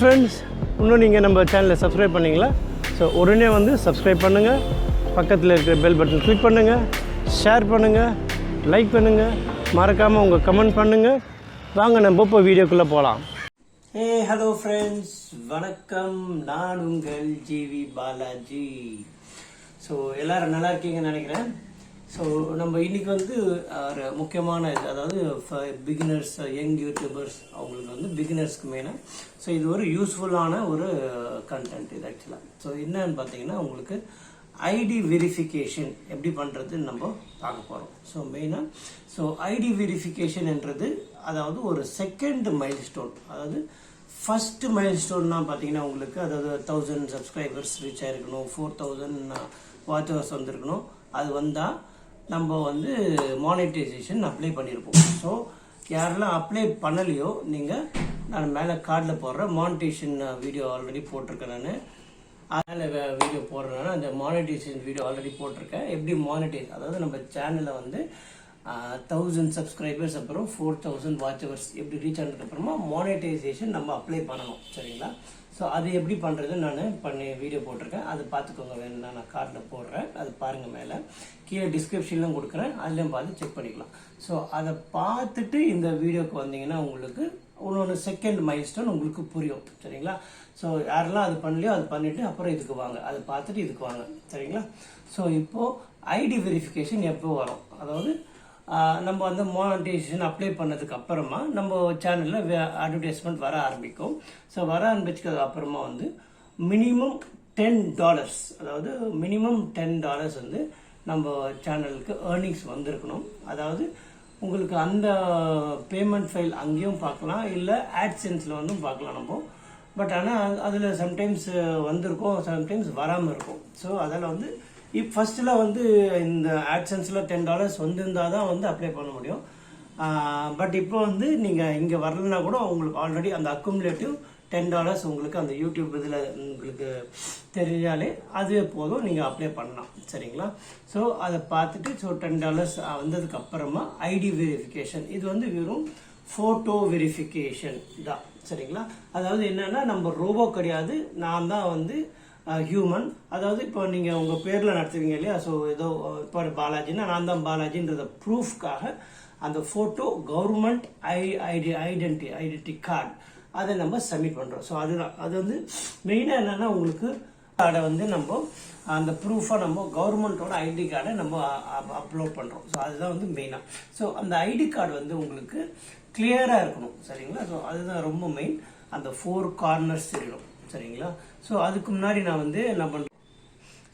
Friends, இன்னும் நீங்கள் நம்ம சேனலை சப்ஸ்கிரைப் பண்ணிங்களா? ஸோ உடனே வந்து சப்ஸ்கிரைப் பண்ணுங்கள், பக்கத்தில் இருக்கிற பெல் பட்டன் கிளிக் பண்ணுங்கள், ஷேர் பண்ணுங்கள், லைக் பண்ணுங்கள், மறக்காமல் உங்கள் கமெண்ட் பண்ணுங்கள். வாங்க நம்ம இப்போ வீடியோக்குள்ளே போகலாம். ஹலோ ஃப்ரெண்ட்ஸ், வணக்கம். நான் உங்கள் ஜிவி பாலாஜி. ஸோ எல்லோரும் நல்லா இருக்கீங்கன்னு நினைக்கிறேன். ஸோ நம்ம இன்றைக்கி வந்து ஒரு முக்கியமான இது, அதாவது பிகினர்ஸ், யங் யூடியூபர்ஸ், அவங்களுக்கு வந்து பிகினர்ஸ்க்கு மெயினாக. ஸோ இது ஒரு யூஸ்ஃபுல்லான ஒரு கண்டென்ட் இது ஆக்சுவலாக. ஸோ என்னன்னு பார்த்தீங்கன்னா, உங்களுக்கு ஐடி வெரிஃபிகேஷன் எப்படி பண்ணுறதுன்னு நம்ம பார்க்க போகிறோம். ஸோ மெயினாக ஐடி வெரிஃபிகேஷன்ன்றது அதாவது ஒரு செகண்ட் மைல்ஸ்டோன். அதாவது ஃபஸ்ட்டு மைல்ஸ்டோன்னா பார்த்தீங்கன்னா உங்களுக்கு, அதாவது 1000 சப்ஸ்கிரைபர்ஸ் ரீச் ஆகிருக்கணும், 4000 வாட்ச் ஹவர்ஸ் வந்திருக்கணும். அது வந்தால் நம்ம வந்து மானிட்டைசேஷன் அப்ளை பண்ணியிருப்போம். ஸோ யாரெல்லாம் அப்ளை பண்ணலையோ, நீங்கள் நான் மேலே கார்டில் போடுற மானிட்டைசேஷன் வீடியோ ஆல்ரெடி போட்டிருக்கேன். நான் அதில் வீடியோ போடுறேன்னா அந்த மானிட்டைசேஷன் வீடியோ ஆல்ரெடி போட்டிருக்கேன். எப்படி மானிட்டைஸ், அதாவது நம்ம சேனலில் வந்து 1000 சப்ஸ்கிரைபர்ஸ் அப்புறம் 4000 வாட்ச் ஹவர்ஸ் எப்படி ரீச் ஆனதுக்கப்புறமா மானிட்டைசேஷன் நம்ம அப்ளை பண்ணணும். சரிங்களா? ஸோ அது எப்படி பண்ணுறது நான் வீடியோ போட்டிருக்கேன். அது பார்த்துக்கோங்க, வேணும்னா நான் கார்டில் போடுறேன், அது பாருங்கள். மேலே கீழே டிஸ்கிரிப்ஷன்லாம் கொடுக்குறேன், அதுலேயும் பார்த்து செக் பண்ணிக்கலாம். ஸோ அதை பார்த்துட்டு இந்த வீடியோக்கு வந்தீங்கன்னா உங்களுக்கு இன்னொன்று செகண்ட் மைல்ஸ்டோன் உங்களுக்கு புரியும். சரிங்களா? ஸோ யாரெல்லாம் அது பண்ணலையோ அது பண்ணிவிட்டு அப்புறம் இதுக்கு வாங்க, அதை பார்த்துட்டு இதுக்கு வாங்க. சரிங்களா? ஸோ இப்போது ஐடி வெரிஃபிகேஷன் எப்போ வரும், அதாவது நம்ம வந்து மானிட்டைசேஷன் அப்ளை பண்ணதுக்கு அப்புறமா நம்ம சேனலில் அட்வர்டைஸ்மெண்ட் வர ஆரம்பிக்கும். ஸோ வர ஆரம்பிச்சதுக்கு அப்புறமா வந்து மினிமம் $10, அதாவது மினிமம் $10 வந்து நம்ம சேனலுக்கு ஏர்னிங்ஸ் வந்திருக்கணும். அதாவது உங்களுக்கு அந்த பேமெண்ட் ஃபைல் அங்கேயும் பார்க்கலாம், இல்லை AdSenseல வந்து பார்க்கலாம் நம்ம. பட் ஆனால் அதில் சம்டைம்ஸ் வந்திருக்கும், சம்டைம்ஸ் வராமல் இருக்கும். ஸோ அதில் வந்து ஃபர்ஸ்ட்ல வந்து இந்த AdSenseல $10 வந்திருந்தால் தான் வந்து அப்ளை பண்ண முடியும். பட் இப்போ வந்து நீங்கள் இங்கே வரலன்னா கூட உங்களுக்கு ஆல்ரெடி அந்த அக்குமுலேட்டிவ் $10 உங்களுக்கு அந்த யூடியூப் இதில் உங்களுக்கு தெரிஞ்சாலே அதுவே போதும், நீங்கள் அப்ளை பண்ணலாம். சரிங்களா? ஸோ அதை பார்த்துட்டு $10 வந்ததுக்கு அப்புறமா ஐடி வெரிஃபிகேஷன், இது வந்து வெறும் ஃபோட்டோ வெரிஃபிகேஷன் தான். சரிங்களா? அதாவது என்னன்னா, நம்ம ரோபோ கிடையாது, நான் தான் வந்து ஹியூமன். அதாவது இப்போ நீங்கள் உங்கள் பேரில் நடத்துவீங்க இல்லையா? ஸோ ஏதோ இப்போ பாலாஜின்னா நான் தான் பாலாஜின்றத ப்ரூஃப்காக அந்த ஃபோட்டோ கவர்மெண்ட் ஐடென்டி கார்டு அதை நம்ம சப்மிட் பண்ணுறோம். ஸோ அதுதான் அது வந்து மெயினாக என்னென்னா, உங்களுக்கு கார்டை வந்து நம்ம அந்த ப்ரூஃபாக நம்ம கவர்மெண்ட்டோட ஐடி கார்டை நம்ம அப்லோட் பண்ணுறோம். ஸோ அதுதான் வந்து மெயினாக. ஸோ அந்த ஐடி கார்டு வந்து உங்களுக்கு கிளியராக இருக்கணும். சரிங்களா? ஸோ அதுதான் ரொம்ப மெயின். அந்த 4 கார்னர்ஸ் தெரியணும். சரிங்களா? ஸோ அதுக்கு முன்னாடி நான் வந்து என்ன பண்ணுறேன்,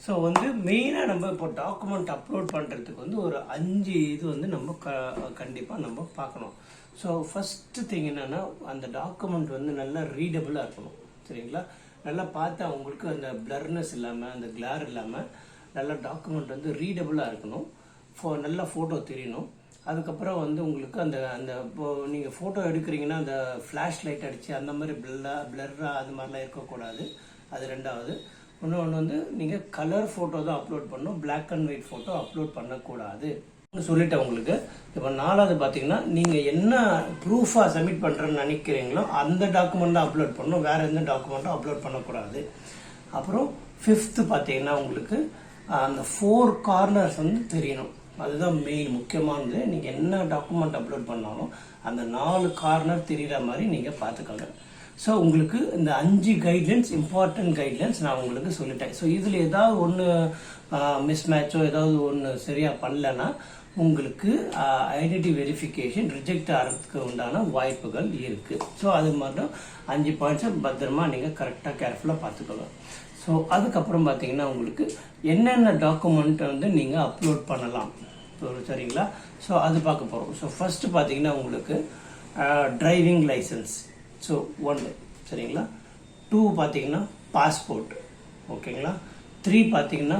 ஸோ வந்து மெயினாக நம்ம இப்போ டாக்குமெண்ட் அப்லோட் பண்ணுறதுக்கு வந்து ஒரு 5 இது வந்து நம்ம கண்டிப்பாக நம்ம பார்க்கணும். ஸோ ஃபஸ்ட்டு திங் என்னென்னா, அந்த டாக்குமெண்ட் வந்து நல்லா ரீடபுளாக இருக்கணும். சரிங்களா? நல்லா பார்த்தா உங்களுக்கு அந்த பிளர்னஸ் இல்லாமல், அந்த கிளார் இல்லாமல் நல்லா டாக்குமெண்ட் வந்து ரீடபுளாக இருக்கணும். நல்லா ஃபோட்டோ தெரியணும். அதுக்கப்புறம் வந்து உங்களுக்கு அந்த அந்த இப்போது நீங்கள் ஃபோட்டோ எடுக்கிறீங்கன்னா அந்த ஃப்ளாஷ் லைட் அடித்து அந்த மாதிரி பிளர்ராக அது மாதிரிலாம் இருக்கக்கூடாது. அது ரெண்டாவது. இன்னொன்று வந்து நீங்கள் கலர் ஃபோட்டோ தான் அப்லோட் பண்ணணும், black and white photo upload பண்ணக்கூடாது சொல்லிட்டேன் உங்களுக்கு. இப்போ 4வது பார்த்தீங்கன்னா, நீங்கள் என்ன ப்ரூஃபாக சப்மிட் பண்ணுறேன்னு நினைக்கிறீங்களோ அந்த டாக்குமெண்ட் தான் அப்லோட் பண்ணணும், வேறு எந்த டாக்குமெண்ட்டும் அப்லோட் பண்ணக்கூடாது. அப்புறம் 5th பார்த்தீங்கன்னா, உங்களுக்கு அந்த 4 கார்னர்ஸ் வந்து தெரியணும். அதுதான் மெயின் முக்கியமானது. நீங்கள் என்ன டாக்குமெண்ட் அப்லோட் பண்ணாலும் அந்த 4 கார்னர் தெரிகிற மாதிரி நீங்கள் பார்த்துக்கோங்க. ஸோ உங்களுக்கு இந்த 5 கைட்லைன்ஸ், இம்பார்ட்டன்ட் கைட்லைன்ஸ் நான் உங்களுக்கு சொல்லிட்டேன். ஸோ இதில் ஏதாவது ஒன்று மிஸ்மேட்சோ ஏதாவது ஒன்று சரியாக பண்ணலன்னா உங்களுக்கு ஐடென்டி வெரிஃபிகேஷன் ரிஜெக்ட் ஆகிறதுக்கு உண்டான வாய்ப்புகள் இருக்குது. ஸோ அது மட்டும் 5 பாயிண்ட்ஸை பத்திரமா நீங்கள் கரெக்டாக கேர்ஃபுல்லாக பார்த்துக்கோங்க. ஸோ அதுக்கப்புறம் பார்த்தீங்கன்னா, உங்களுக்கு என்னென்ன டாக்குமெண்ட் வந்து நீங்கள் அப்லோட் பண்ணலாம். சரிங்களா? ஸோ அது பார்க்க போகிறோம். ஸோ ஃபஸ்ட்டு பார்த்தீங்கன்னா, உங்களுக்கு டிரைவிங் லைசன்ஸ். ஸோ 1. சரிங்களா? 2 பார்த்தீங்கன்னா பாஸ்போர்ட். ஓகேங்களா? 3 பார்த்தீங்கன்னா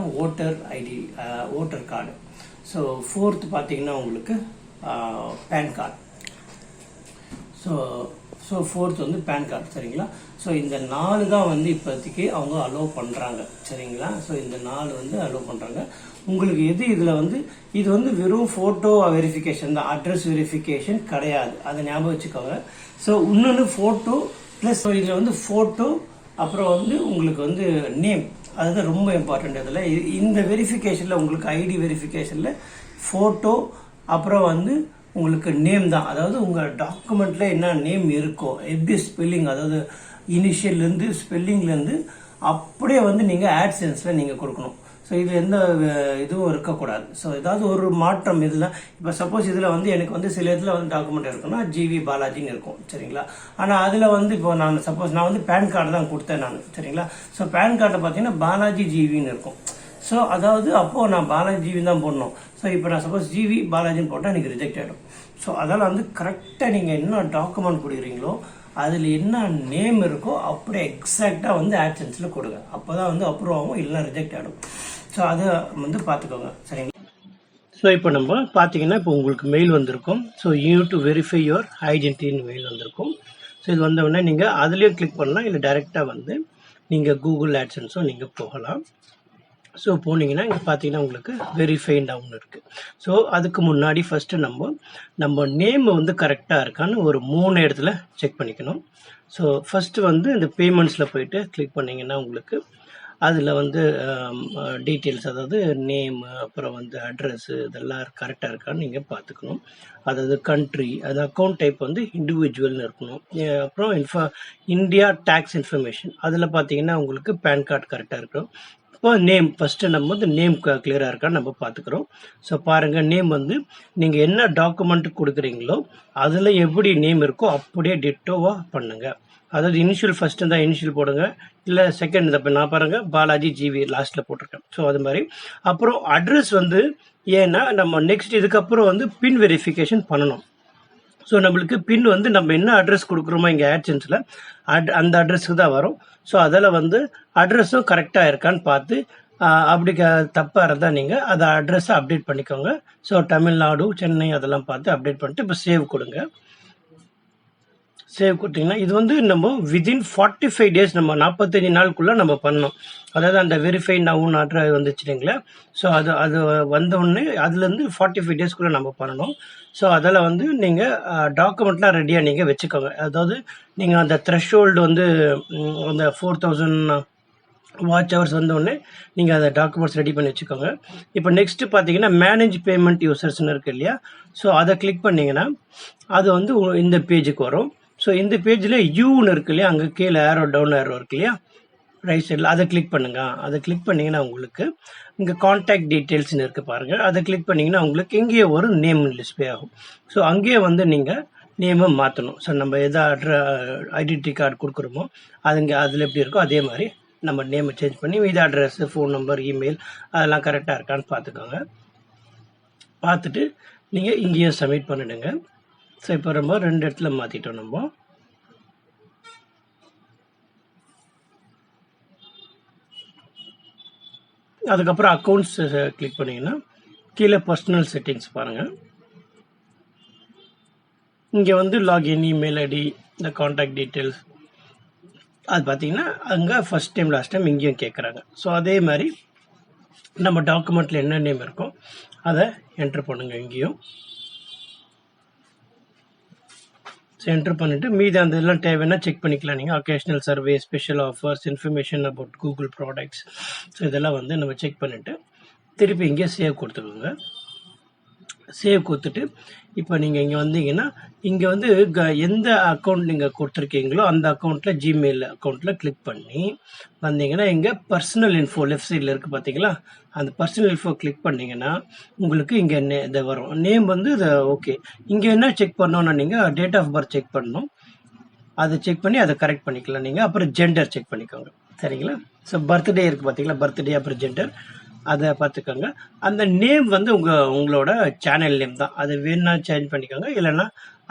ஓட்டர் கார்டு. ஸோ 4th பார்த்தீங்கன்னா உங்களுக்கு பேன் கார்டு. ஸோ 4th வந்து பேன் கார்டு. சரிங்களா? ஸோ இந்த 4 தான் வந்து இப்போதைக்கு அவங்க அலோவ் பண்ணுறாங்க. சரிங்களா? ஸோ இந்த 4 வந்து அலோவ் பண்ணுறாங்க. உங்களுக்கு எது இதில் வந்து இது வந்து வெறும் ஃபோட்டோ வெரிஃபிகேஷன் தான், அட்ரஸ் வெரிஃபிகேஷன் கிடையாது, அதை ஞாபகம் வச்சுக்கோங்க. ஸோ இன்னொன்று ஃபோட்டோ ப்ளஸ் இதில் வந்து ஃபோட்டோ, அப்புறம் வந்து உங்களுக்கு வந்து நேம், அதுதான் ரொம்ப இம்பார்ட்டண்ட். இதில் இந்த வெரிஃபிகேஷனில் உங்களுக்கு ஐடி வெரிஃபிகேஷனில் ஃபோட்டோ அப்புறம் வந்து உங்களுக்கு நேம் தான். அதாவது உங்கள் டாக்குமெண்ட்டில் என்ன நேம் இருக்கோ, எப்படி ஸ்பெல்லிங், அதாவது இனிஷியல்லேருந்து ஸ்பெல்லிங்லேருந்து அப்படியே வந்து நீங்கள் ஆட்சென்ஸில் நீங்கள் கொடுக்கணும். ஸோ இது எந்த இதுவும் இருக்கக்கூடாது. ஸோ ஏதாவது ஒரு மாற்றம் இதில், இப்போ சப்போஸ் இதில் வந்து எனக்கு வந்து சில இதில் வந்து டாக்குமெண்ட் இருக்குன்னா ஜிவி பாலாஜின்னு இருக்கும், சரிங்களா. ஆனால் அதில் வந்து இப்போ நான் சப்போஸ் நான் வந்து பேன் கார்டு தான் கொடுத்தேன் நான், சரிங்களா. ஸோ பேன் கார்டை பார்த்தீங்கன்னா பாலாஜி ஜிவின்னு இருக்கும். ஸோ அதாவது அப்போது நான் பாலாஜி ஜிவி தான் போடணும். ஸோ இப்போ நான் சப்போஸ் ஜிவி பாலாஜின்னு போட்டால் எனக்கு ரிஜெக்ட் ஆகிடும். ஸோ அதனால் வந்து கரெக்டாக நீங்கள் என்ன டாக்குமெண்ட் கொடுக்குறீங்களோ அதில் என்ன நேம் இருக்கோ அப்படியே எக்ஸாக்டாக வந்து ஆட்சன்ஸில் கொடுங்க. அப்போ தான் வந்து அப்ரூவ் ஆகும், இல்லைனா ரிஜெக்ட் ஆகிடும். ஸோ அதை வந்து பார்த்துக்கோங்க, சரிங்களா. ஸோ இப்போ நம்ம பார்த்தீங்கன்னா இப்போ உங்களுக்கு மெயில் வந்திருக்கும். So you to verify your ஐடென்டிட்டின்னு மெயில் வந்திருக்கும். ஸோ இது வந்தவுடனே நீங்கள் அதுலேயும் கிளிக் பண்ணலாம், இல்லை டைரெக்டாக வந்து நீங்கள் கூகுள் ஆட்சன்ஸும் நீங்கள் போகலாம். ஸோ போனீங்கன்னா இங்கே பார்த்தீங்கன்னா உங்களுக்கு வெரிஃபைண்ட் ஒன்று இருக்குது. ஸோ அதுக்கு முன்னாடி ஃபஸ்ட்டு நம்ம நேம் வந்து கரெக்டாக இருக்கான்னு ஒரு 3 இடத்துல செக் பண்ணிக்கணும். ஸோ ஃபஸ்ட்டு வந்து இந்த பேமெண்ட்ஸில் போயிட்டு கிளிக் பண்ணிங்கன்னா உங்களுக்கு அதில் வந்து டீட்டெயில்ஸ், அதாவது நேம், அப்புறம் வந்து அட்ரஸ்ஸு, இதெல்லாம் கரெக்டாக இருக்கான்னு நீங்கள் பார்த்துக்கணும். அதாவது கண்ட்ரி, அது அக்கௌண்ட் டைப் வந்து இண்டிவிஜுவல்னு இருக்கணும். அப்புறம் இந்தியா டேக்ஸ் இன்ஃபர்மேஷன், அதில் பார்த்தீங்கன்னா உங்களுக்கு பேன் கார்டு கரெக்டாக இருக்கணும். இப்போ நேம் ஃபஸ்ட்டு நம்ம வந்து நேம் கிளியராக இருக்கான்னு நம்ம பார்த்துக்குறோம். ஸோ பாருங்கள், நேம் வந்து நீங்கள் என்ன டாக்குமெண்ட் கொடுக்குறீங்களோ அதில் எப்படி நேம் இருக்கோ அப்படியே டிட்டோவாக பண்ணுங்கள். அதாவது இனிஷியல் ஃபஸ்ட்டு இருந்தால் இனிஷியல் போடுங்க, இல்லை செகண்ட் இப்போ நான் பாருங்கள் பாலாஜி ஜிவி லாஸ்ட்டில் போட்டிருக்கேன். ஸோ அது மாதிரி. அப்புறம் அட்ரஸ் வந்து ஏன்னா நம்ம நெக்ஸ்ட் இதுக்கப்புறம் வந்து பின் வெரிஃபிகேஷன் பண்ணணும். ஸோ நம்மளுக்கு பின் வந்து நம்ம என்ன அட்ரஸ் கொடுக்குறோமோ இங்கே ஆட்சன்ஸில் அந்த அட்ரஸுக்கு தான் வரும். ஸோ அதில் வந்து அட்ரஸும் கரெக்டாக இருக்கான்னு பார்த்து, அப்படி தப்பாக இருந்தால் நீங்கள் அதை அட்ரஸை அப்டேட் பண்ணிக்கோங்க. ஸோ தமிழ்நாடு, சென்னை அதெல்லாம் பார்த்து அப்டேட் பண்ணிட்டு இப்போ சேவ் கொடுங்க. சேவ் கொடுத்தீங்கன்னா இது வந்து நம்ம வித்தின் 45 டேஸ், நம்ம 45 நாளுக்குள்ளே நம்ம பண்ணணும். அதாவது அந்த வெரிஃபை நவுன்னு ஆர்டர் வந்துச்சுங்களா. ஸோ அது வந்தோடனே அதுலேருந்து 45 டேஸ்க்குள்ளே நம்ம பண்ணணும். ஸோ அதில் வந்து நீங்கள் டாக்குமெண்ட்லாம் ரெடியாக நீங்கள் வச்சுக்கோங்க. அதாவது நீங்கள் அந்த த்ரெஷ்ஹோல்டு வந்து அந்த 4000 வாட்ச் ஹவர்ஸ் வந்தோடனே நீங்கள் அந்த டாக்குமெண்ட்ஸ் ரெடி பண்ணி வச்சுக்கோங்க. இப்போ நெக்ஸ்ட்டு பார்த்தீங்கன்னா மேனேஜ் பேமெண்ட் யூசர்ஸ்னு இருக்குது இல்லையா. ஸோ அதை கிளிக் பண்ணிங்கன்னா அது வந்து இந்த பேஜுக்கு வரும். ஸோ இந்த பேஜில் யூன்னு இருக்கு இல்லையா, அங்கே கீழே ஏரோ டவுன் ஏரோ இருக்கு இல்லையா ரைட் சைடில், அதை கிளிக் பண்ணுங்க. அதை கிளிக் பண்ணிங்கன்னா உங்களுக்கு இங்கே கான்டாக்ட் டீட்டெயில்ஸ்னு இருக்குது பாருங்கள். அதை கிளிக் பண்ணிங்கன்னா உங்களுக்கு இங்கேயே ஒரு நேம் டிஸ்பிளே ஆகும். ஸோ அங்கேயே வந்து நீங்கள் நேமை மாற்றணும். ஸோ நம்ம எதா ஐடென்டிட்டி கார்டு கொடுக்குறோமோ அதில் எப்படி இருக்கோ அதே மாதிரி நம்ம நேமை சேஞ்ச் பண்ணி இது அட்ரஸ், ஃபோன் நம்பர், இமெயில் அதெல்லாம் கரெக்டாக இருக்கான்னு பார்த்துக்கோங்க. பார்த்துட்டு நீங்கள் இங்கேயும் சப்மிட் பண்ணிடுங்க. ஸோ இப்போ நம்ம 2 இடத்துல மாற்றிட்டோம் நம்ம. அதுக்கப்புறம் அக்கௌண்ட்ஸ் கிளிக் பண்ணிங்கன்னா கீழே பர்சனல் செட்டிங்ஸ் பாருங்கள். இங்கே வந்து லாகின், இமெயில் ஐடி, இந்த கான்டாக்ட் டீட்டெயில்ஸ் அது பார்த்தீங்கன்னா அங்கே ஃபஸ்ட் டைம் லாஸ்ட் டைம் இங்கேயும் கேட்குறாங்க. ஸோ அதே மாதிரி நம்ம டாக்குமெண்ட்டில் என்ன நேம் இருக்கோ அதை என்ட்ரு பண்ணுங்கள் இங்கேயும். ஸோ என்ட்ரு பண்ணிவிட்டு மீதி அந்த இதெல்லாம் தேவைன்னா செக் பண்ணிக்கலாம் நீங்கள். Occasional survey, special offers, information about Google products, so இதெல்லாம் வந்து நம்ம செக் பண்ணிவிட்டு திருப்பி இங்கே சேவ் கொடுத்துக்கோங்க. சேவ் கொடுத்துட்டு இப்போ நீங்கள் இங்கே வந்தீங்கன்னா இங்கே வந்து எந்த அக்கௌண்ட் நீங்கள் கொடுத்துருக்கீங்களோ அந்த அக்கௌண்ட்டில் ஜிமெயில் அக்கௌண்ட்டில் கிளிக் பண்ணி வந்தீங்கன்னா இங்கே பர்சனல் இன்ஃபோ லெஃப்ட் சைடில் இருக்குது பார்த்தீங்களா, அந்த பர்சனல் இன்ஃபோ கிளிக் பண்ணிங்கன்னா உங்களுக்கு இங்கே இதை வரும். நேம் வந்து இதை ஓகே. இங்கே என்ன செக் பண்ணோன்னா நீங்கள் டேட் ஆஃப் பர்த் செக் பண்ணணும். அதை செக் பண்ணி அதை கரெக்ட் பண்ணிக்கலாம் நீங்கள். அப்புறம் ஜெண்டர் செக் பண்ணிக்கோங்க, சரிங்களா. ஸோ பர்த்டே இருக்குது பார்த்தீங்களா, பர்த்டே அப்புறம் ஜெண்டர் அதை பார்த்துக்கோங்க. அந்த நேம் வந்து உங்களோட சேனல் நேம் தான், அதை வேணும்னா சேஞ்ச் பண்ணிக்கோங்க, இல்லைன்னா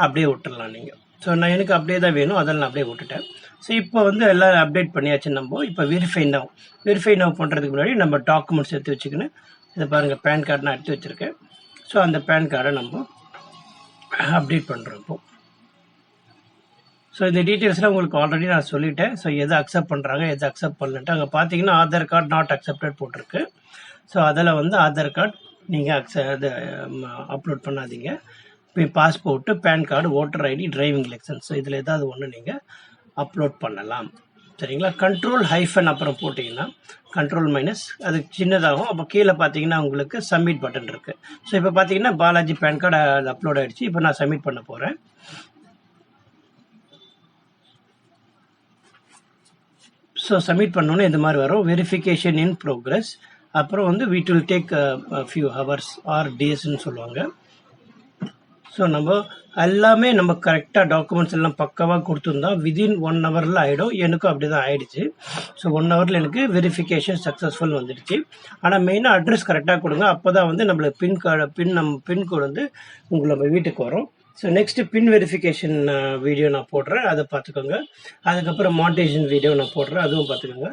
அப்படியே விட்டுடலாம் நீங்கள். ஸோ எனக்கு அப்படியே தான் வேணும், அதெல்லாம் நான் அப்படியே விட்டுட்டேன். ஸோ இப்போ வந்து எல்லாம் அப்டேட் பண்ணியாச்சு. நம்ம இப்போ வெரிஃபை நவ் பண்ணுறதுக்கு முன்னாடி நம்ம டாக்குமெண்ட்ஸ் எடுத்து வச்சுக்கணும். இதை பாருங்கள், பேன் கார்டு நான் எடுத்து வச்சுருக்கேன். ஸோ அந்த பேன் கார்டை நம்ம அப்டேட் பண்ணுறோம் இப்போ. ஸோ இந்த டீட்டெயில்ஸ்லாம் உங்களுக்கு ஆல்ரெடி நான் சொல்லிட்டேன். ஸோ எதை அக்செப்ட் பண்ணுறாங்க, எதை அக்செப்ட் பண்ணலன்ட்டு அங்கே பார்த்தீங்கன்னா ஆதார் கார்டு நாட் அக்செப்டட் போட்டிருக்கு. ஸோ அதில் வந்து ஆதார் கார்டு நீங்கள் இது அப்லோட் பண்ணாதீங்க. இப்போ passport, PAN card, voter ID, driving licence, so இதில் ஏதாவது ஒன்று நீங்கள் அப்லோட் பண்ணலாம். சரிங்களா? கண்ட்ரோல் ஹைஃபன் அப்புறம் போட்டிங்கன்னா கண்ட்ரோல் மைனஸ் அது சின்னதாகும். அப்போ கீழே பார்த்தீங்கன்னா உங்களுக்கு சப்மிட் பட்டன் இருக்குது. ஸோ இப்போ பார்த்தீங்கன்னா பாலாஜி பேன் கார்டு அது அப்லோட் ஆகிடுச்சு. இப்போ நான் சப்மிட் பண்ண போகிறேன். ஸோ சப்மிட் பண்ணோன்னே இந்த மாதிரி வரும், வெரிஃபிகேஷன் இன் ப்ரோக்ரஸ். அப்புறம் வந்து it will take few hours or டேஸ்ன்னு சொல்லுவாங்க. ஸோ நம்ம எல்லாமே நம்ம கரெக்டாக டாக்குமெண்ட்ஸ் எல்லாம் பக்காவாக கொடுத்துருந்தா விதின் 1 ஹவரில் ஆகிடும். எனக்கும் அப்படி தான் ஆகிடுச்சு. ஸோ 1 ஹவரில் எனக்கு வெரிஃபிகேஷன் சக்ஸஸ்ஃபுல் வந்துடுச்சு. ஆனால் மெயினாக அட்ரஸ் கரெக்டாக கொடுங்க. அப்போ தான் வந்து நம்மளுக்கு பின்கோடு வந்து நம்ம வீட்டுக்கு வரும். ஸோ நெக்ஸ்ட்டு பின் வெரிஃபிகேஷன் வீடியோ நான் போடுறேன், அதை பார்த்துக்கோங்க. அதுக்கப்புறம் மானிட்டைசேஷன் வீடியோ நான் போடுறேன், அதுவும் பார்த்துக்கோங்க.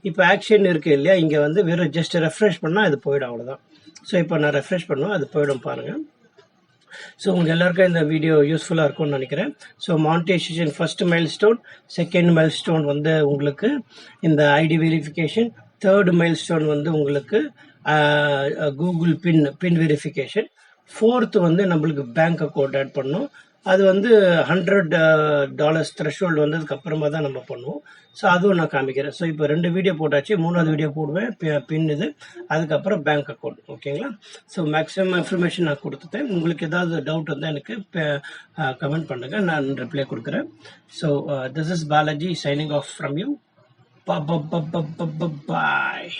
இப்போ ஆக்ஷன் இருக்குது இல்லையா, இங்கே வந்து வெறும் ஜஸ்ட் ரெஃப்ரெஷ் பண்ணால் அது போயிடும், அவ்வளோதான். ஸோ இப்போ நான் ரெஃப்ரெஷ் பண்ணுவேன், அது போயிடும் பாருங்கள். ஸோ உங்களுக்கு எல்லாருக்கும் இந்த வீடியோ யூஸ்ஃபுல்லாக இருக்கும்னு நினைக்கிறேன். So monetisation first milestone, second milestone வந்து உங்களுக்கு இந்த ஐடி வெரிஃபிகேஷன், தேர்ட் மைல்ஸ்டோன் வந்து உங்களுக்கு கூகுள் பின் வெரிஃபிகேஷன், ஃபோர்த்து வந்து நம்மளுக்கு பேங்க் அக்கௌண்ட் ஆட் பண்ணணும். அது வந்து $100 த்ரெஷ்ஹோல்டு வந்ததுக்கு அப்புறமா தான் நம்ம பண்ணுவோம். ஸோ அதுவும் நான் காமிக்கிறேன். ஸோ இப்போ 2 வீடியோ போட்டாச்சு, 3வது வீடியோ போடுவேன் பின் இது, அதுக்கப்புறம் பேங்க் அக்கௌண்ட். ஓகேங்களா? ஸோ மேக்ஸிமம் இன்ஃபர்மேஷன் நான் கொடுத்துட்டேன். உங்களுக்கு ஏதாவது டவுட் வந்தால் எனக்கு கமெண்ட் பண்ணுங்கள், நான் ரிப்ளை கொடுக்குறேன். So this is Balaji signing off from you. Bye.